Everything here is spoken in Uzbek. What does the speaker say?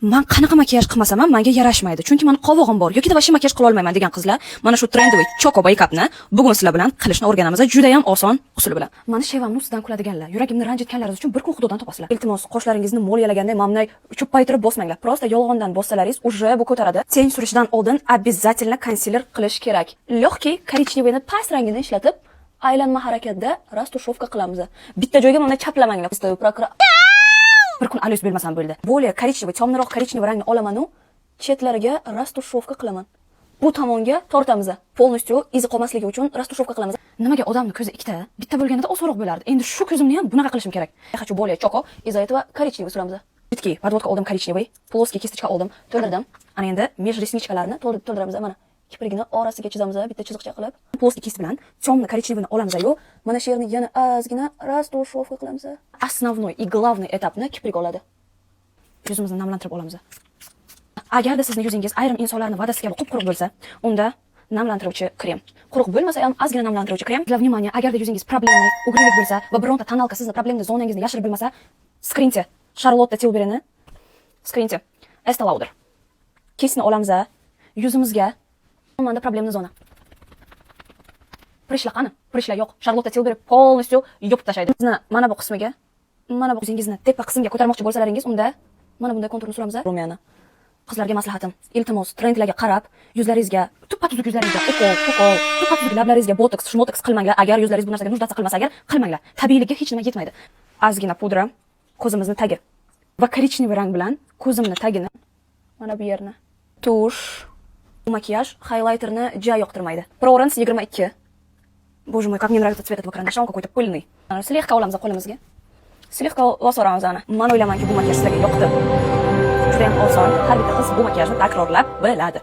Men qanaqa makiyaj qilmasam ham menga yarashmaydi. Chunki meni qovog'im bor yoki voshma makiyaj qila olmayman degan qizlar, mana shu trendoviy Choco Makeupni bugun sizlar bilan qilishni o'rganamiz. Juda ham oson usul bilan. Meni shevamni ustidan kuladiganlar, yuragimni ranjitganlaringiz uchun bir kun xudodan topasizlar. Iltimos, qoshlaringizni mo'ljalaganda mamnay cho'ppaytirib bosmanglar. Prosta yolg'ondan bossalaringiz уже bu ko'taradi. Teng surishdan oldin обязательно консилер qilish kerak. Lёгкий korichneviyni past rangini ishlatib, aylanma harakatda rastushofka qilamiz. Bitta joyga mana chaplamanglar. Bir kun alyus bilmasam bo'ldi. Более korichnevый, temnoq korichnevый rangni olaman u chetlariga rastushofka qilaman. Bu tomonga tortamiz. Полностью izi qolmasligi uchun rastushofka qilamiz. Nimaga odamning ko'zi ikkita? Bitta bo'lganida osonroq bo'lardi. Endi shu ko'zimni ham bunaqa qilishim kerak. Я хочу более Choco, из-за этого коричневый suramiz. Bitki, подводка oldim korichnevый, плоский kistочка oldim, to'ldirdim. Ana endi меж ресничкalarini to'ldiramiz mana. Kiprigini orasiga chizamiz, bitta chiziqcha qilib. Плоский kist bilan темно korichneviyni olamiz-yu, mana shu yerni yana ozgina rastushofka qilamiz. Основной и главный этapni kiprik oladi. Yuzimizni namlantirib olamiz. Agarda sizning yuzingiz ayrim insonlarning va'dasi kabi quruq bo'lsa, unda namlantiruvchi krem. Quruq bo'lmasa ham ozgina namlantiruvchi krem. Для внимания, agarda yuzingiz problemli, ugrilik bo'lsa va bironta tonalka sizni problemli zonangizni yashirib bilmasa, skrinti Charlotte Tilbury'ni skrinti Estee Lauder. Kistni olamiz, yuzimizga manda problemli zona. Prishla qani? Prishla yo'q. Charlotte Tilbury полностью yopib tashlaydi. Sizni mana bu qismiga, mana bu yuzingizni tepa qismga ko'tarmoqchi bo'lsalaringiz, unda mana bunday konturni suramiz. Rumiyani. Qizlarga maslahatim, iltimos, trendlarga qarab, yuzlaringizga, tuppa-tuzuk yuzlaringizga ukol, tuppa-tuzuk lablaringizga botoks, shmotoks qilmanglar. Agar yuzlaringiz bu narsaga nujdasi qilmasa agar, qilmanglar. Tabiiylikka hech nima yetmaydi. Ozgina pudra, ko'zimizni tagi va korichnevый rang bilan ko'zimni tagini, mana bu yerni, tush, makiyaj, highlighterni ja yoqtirmaydi. Provence 22. Боже мой, как мне нравится цвет этого карандаша, он какой-то пыльный. Слегка olamiz qo'limizga. Слегка bosoramiz ana. Men o'ylaymanki bu makiyaj sizlarga yoqdi. Juda ham oson. Har bitta qiz bu makiyajni takrorlab biladi.